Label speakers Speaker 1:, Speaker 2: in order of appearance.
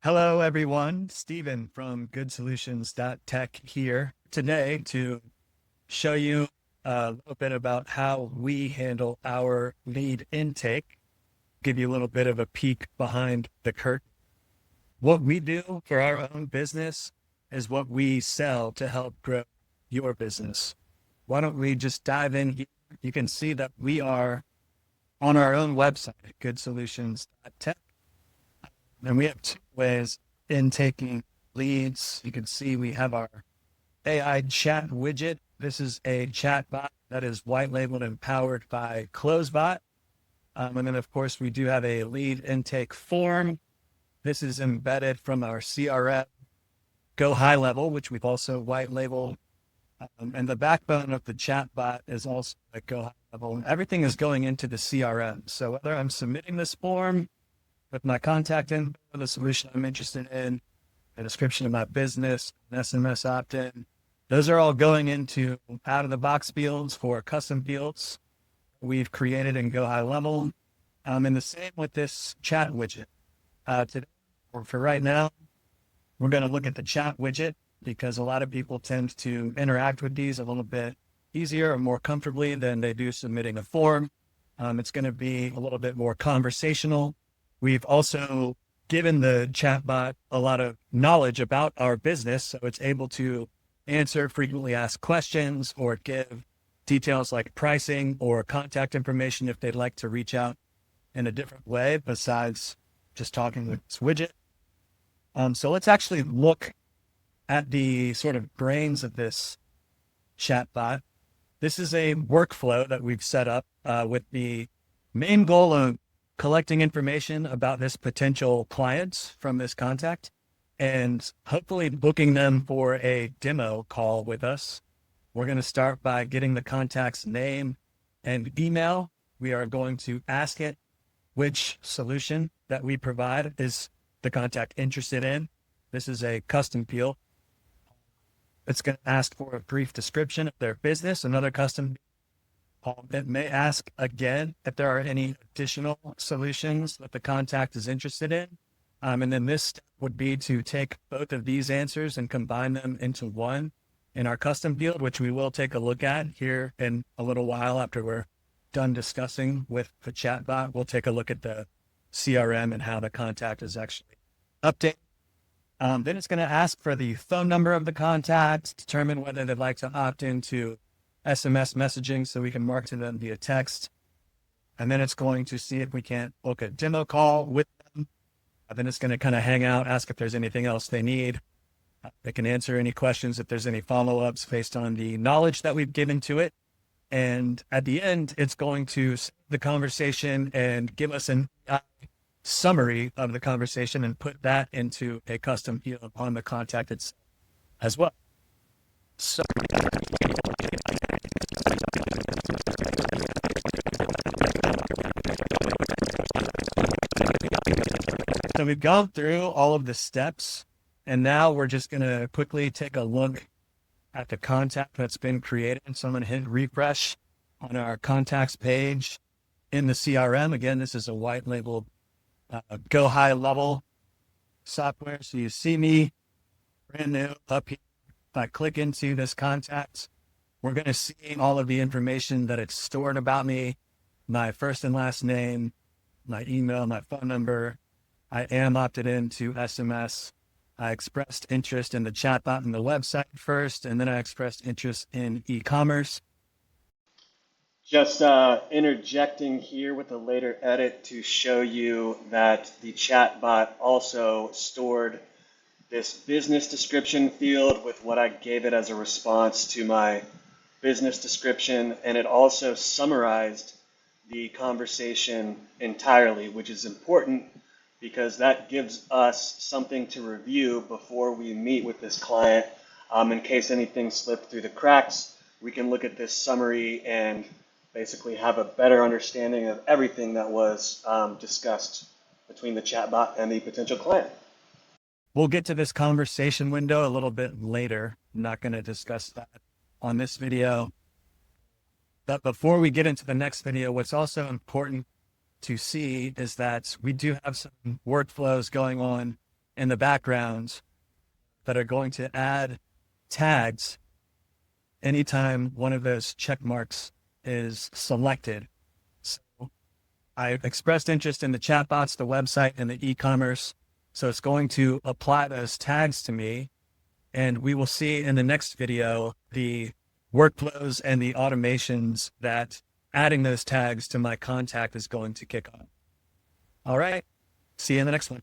Speaker 1: Hello, everyone. Stephen from GoodSolutions.tech here today to show you a little bit about how we handle our lead intake, give you a little bit of a peek behind the curtain. What we do for our own business is what we sell to help grow your business. Why don't we just dive in here? You can see that we are on our own website, GoodSolutions.tech. And we have two ways in taking leads. You can see we have our AI chat widget. This is a chat bot that is white labeled and powered by Closebot. And then, of course, we do have a lead intake form. This is embedded from our CRM, Go HighLevel, which we've also white labeled. And the backbone of the chat bot is also a Go HighLevel. Everything is going into the CRM. So whether I'm submitting this form, with my contact info, the solution I'm interested in, a description of my business, an SMS opt-in. Those are all going into out-of-the-box fields for custom fields we've created in Go HighLevel. And the same with this chat widget. Today, or for right now, we're going to look at the chat widget because a lot of people tend to interact with these a little bit easier or more comfortably than they do submitting a form. It's going to be a little bit more conversational. We've also given the chatbot a lot of knowledge about our business, so it's able to answer frequently asked questions or give details like pricing or contact information if they'd like to reach out in a different way besides just talking with this widget. So let's actually look at the sort of brains of this chatbot. This is a workflow that we've set up with the main goal of collecting information about this potential client from this contact and hopefully booking them for a demo call with us. We're going to start by getting the contact's name and email. We are going to ask it which solution that we provide is the contact interested in. This is a custom field. It's going to ask for a brief description of their business, another custom. It may ask again if there are any additional solutions that the contact is interested in. And then this step would be to take both of these answers and combine them into one in our custom field, which we will take a look at here in a little while after we're done discussing with the chatbot. We'll take a look at the CRM and how the contact is actually updated. Then it's going to ask for the phone number of the contact, determine whether they'd like to opt into SMS messaging so we can mark to them via text. And then it's going to see if we can't book a demo call with them. And then it's going to kind of hang out, ask if there's anything else they need. They can answer any questions if there's any follow-ups based on the knowledge that we've given to it. And at the end, it's going to save the conversation and give us a summary of the conversation and put that into a custom field on the contact itself as well. So we've gone through all of the steps, and now we're just going to quickly take a look at the contact that's been created. So I'm going to hit refresh on our contacts page in the CRM. Again, this is a white labeled Go HighLevel software. So you see me brand new up here. If I click into this contact, we're going to see all of the information that it's stored about me, my first and last name, my email, my phone number. I am opted into SMS. I expressed interest in the chatbot and the website first, and then I expressed interest in e-commerce.
Speaker 2: Just interjecting here with a later edit to show you that the chatbot also stored this business description field with what I gave it as a response to my business description, and it also summarized the conversation entirely, which is important because that gives us something to review before we meet with this client. In case anything slipped through the cracks, we can look at this summary and basically have a better understanding of everything that was discussed between the chatbot and the potential client.
Speaker 1: We'll get to this conversation window a little bit later. I'm not going to discuss that on this video. But before we get into the next video, what's also important to see is that we do have some workflows going on in the background that are going to add tags anytime one of those check marks is selected. So I expressed interest in the chatbots, the website, and the e-commerce. So it's going to apply those tags to me. And we will see in the next video the workflows and the automations that adding those tags to my contact is going to kick on. All right. See you in the next one.